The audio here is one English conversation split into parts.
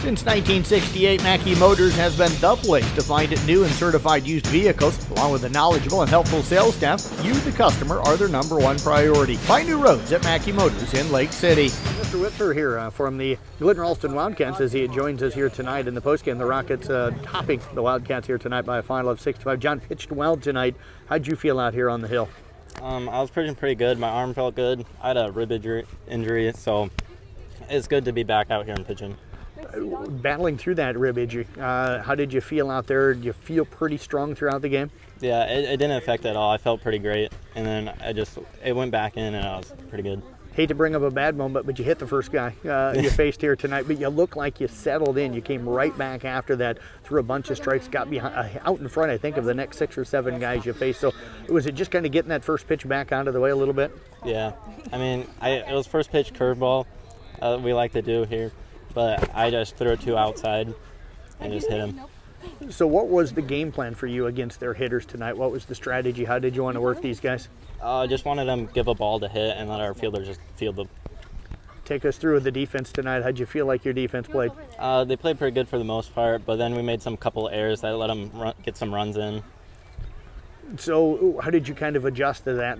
Since 1968, Mackey Motors has been the place to find new and certified used vehicles. Along with a knowledgeable and helpful sales staff, you, the customer, are their number one priority. Find new roads at Mackey Motors in Lake City. Mr. Whitver here from the Glidden Ralston Wildcats as he joins us here tonight in the postgame. The Rockets topping the Wildcats here tonight by a final of 6-5. John pitched well tonight. How'd you feel out here on the hill? I was pitching pretty good. My arm felt good. I had a rib injury, so it's good to be back out here and pitching. Battling through that rib injury, how did you feel out there? Did you feel pretty strong throughout the game? Yeah, it didn't affect at all. I felt pretty great, and then it went back in, and I was pretty good. Hate to bring up a bad moment, but you hit the first guy you faced here tonight, but you look like you settled in. You came right back after that, threw a bunch of strikes, got behind, out in front, I think, of the next 6 or 7 guys you faced. So was it just kind of getting that first pitch back out of the way a little bit? Yeah. I mean, it was first pitch curveball we like to do here, but I just threw it to outside and just hit him. So what was the game plan for you against their hitters tonight? What was the strategy? How did you want to work these guys? I just wanted them to give a ball to hit and let our fielders just field them. Take us through the defense tonight. How'd you feel like your defense played? They played pretty good for the most part, but then we made some couple errors that let them get some runs in. So how did you kind of adjust to that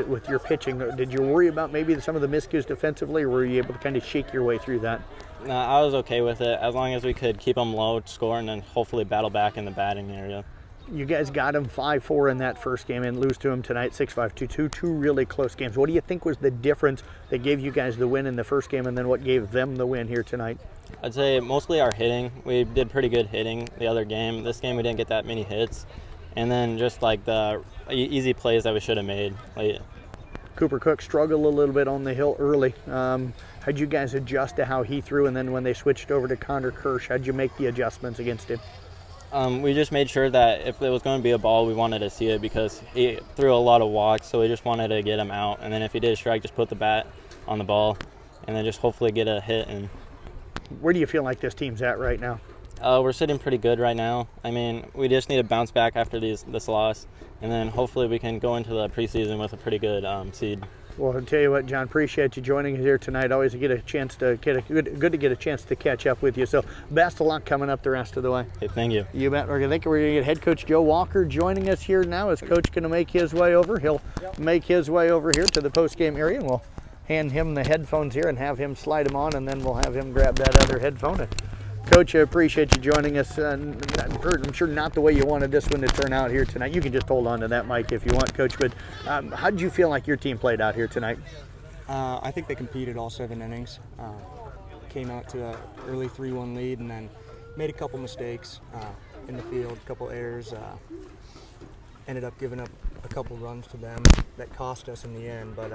with your pitching? Did you worry about maybe some of the miscues defensively, or were you able to kind of shake your way through that? No, I was okay with it as long as we could keep them low, score, and then hopefully battle back in the batting area. You guys got them 5-4 in that first game and lose to them tonight 6-5, 2-2, two really close games. What do you think was the difference that gave you guys the win in the first game and then what gave them the win here tonight? I'd say mostly our hitting. We did pretty good hitting the other game. This game we didn't get that many hits. And then just like the easy plays that we should have made. Cooper Cook struggled a little bit on the hill early. How'd you guys adjust to how he threw? And then when they switched over to Connor Kirsch, how'd you make the adjustments against him? We just made sure that if it was going to be a ball, we wanted to see it because he threw a lot of walks, so we just wanted to get him out. And then if he did a strike, just put the bat on the ball and then just hopefully get a hit. And where do you feel like this team's at right now? We're sitting pretty good right now. I mean, we just need to bounce back after this loss, and then hopefully we can go into the preseason with a pretty good seed. Well, I'll tell you what, John, appreciate you joining us here tonight. Always good to get a chance to catch up with you. So best of luck coming up the rest of the way. Hey, thank you. You bet. We're going to get head coach Joe Walker joining us here now. Is Coach going to make his way over? He'll make his way over here to the post-game area, and we'll hand him the headphones here and have him slide them on, and then we'll have him grab that other headphone. Coach, I appreciate you joining us. I'm sure not the way you wanted this one to turn out here tonight. You can just hold on to that mic if you want, Coach. But how did you feel like your team played out here tonight? I think they competed all 7 innings. Came out to an early 3-1 lead and then made a couple mistakes in the field, a couple errors. Ended up giving up a couple runs to them that cost us in the end. But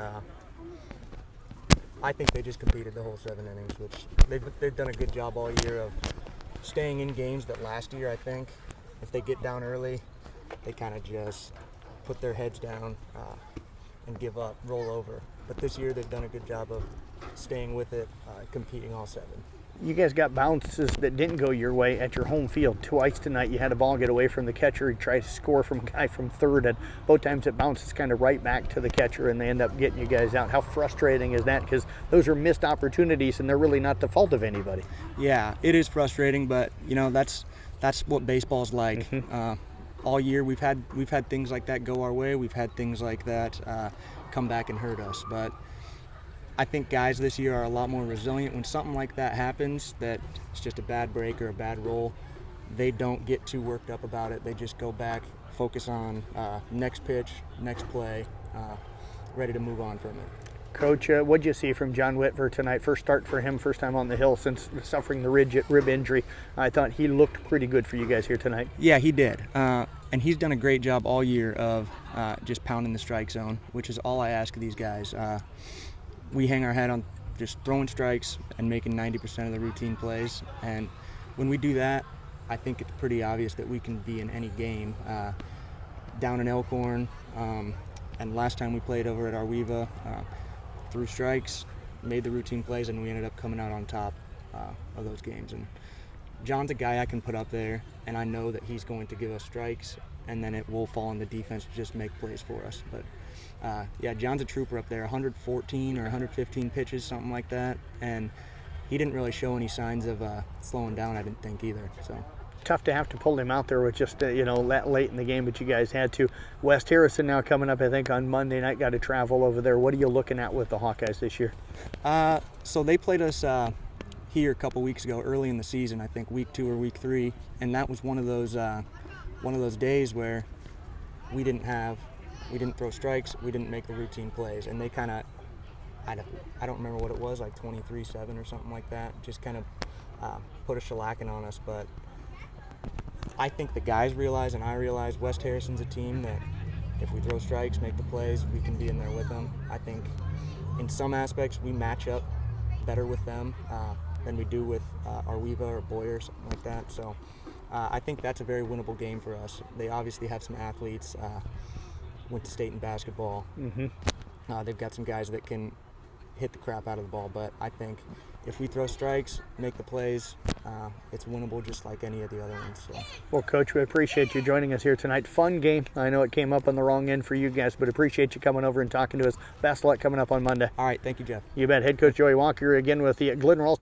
I think they just competed the whole 7 innings, which they've done a good job all year of staying in games that last year, I think, if they get down early, they kind of just put their heads down and give up, roll over. But this year they've done a good job of staying with it, competing all 7. You guys got bounces that didn't go your way at your home field twice tonight. You had a ball get away from the catcher. He tried to score from a guy from third, and both times it bounces kind of right back to the catcher, and they end up getting you guys out. How frustrating is that? Because those are missed opportunities, and they're really not the fault of anybody. Yeah, it is frustrating, but that's what baseball's like. Mm-hmm. All year we've had things like that go our way. We've had things like that come back and hurt us, but I think guys this year are a lot more resilient. When something like that happens, that it's just a bad break or a bad roll, they don't get too worked up about it. They just go back, focus on next pitch, next play, ready to move on from it. Coach, what'd you see from John Whitver tonight? First start for him, first time on the hill since suffering the rib injury. I thought he looked pretty good for you guys here tonight. Yeah, he did. And he's done a great job all year of just pounding the strike zone, which is all I ask of these guys. We hang our head on just throwing strikes and making 90% of the routine plays. And when we do that, I think it's pretty obvious that we can be in any game. Down in Elkhorn, and last time we played over at Arweva, threw strikes, made the routine plays, and we ended up coming out on top of those games. And John's a guy I can put up there, and I know that he's going to give us strikes, and then it will fall on the defense to just make plays for us. But yeah, John's a trooper up there, 114 or 115 pitches, something like that. And he didn't really show any signs of slowing down, I didn't think either. So Tough to have to pull him out there with just that late in the game, but you guys had to. West Harrison now coming up, I think, on Monday night. Got to travel over there. What are you looking at with the Hawkeyes this year? So they played us here a couple weeks ago, early in the season, I think week 2 or week 3, and that was one of those days where we didn't throw strikes, we didn't make the routine plays, and they kind of, I don't remember what it was, like 23-7 or something like that, just kind of put a shellacking on us. But I think the guys realize, and I realize, West Harrison's a team that if we throw strikes, make the plays, we can be in there with them. I think in some aspects we match up better with them than we do with Arweva or Boyer or something like that. So I think that's a very winnable game for us. They obviously have some athletes, went to state in basketball. They've got some guys that can hit the crap out of the ball, but I think if we throw strikes, make the plays, it's winnable just like any of the other ones. So. Well, Coach, we appreciate you joining us here tonight. Fun game. I know it came up on the wrong end for you guys, but appreciate you coming over and talking to us. Best of luck coming up on Monday. All right, thank you, Jeff. You bet. Head Coach Joey Walker again with the Glidden Ralston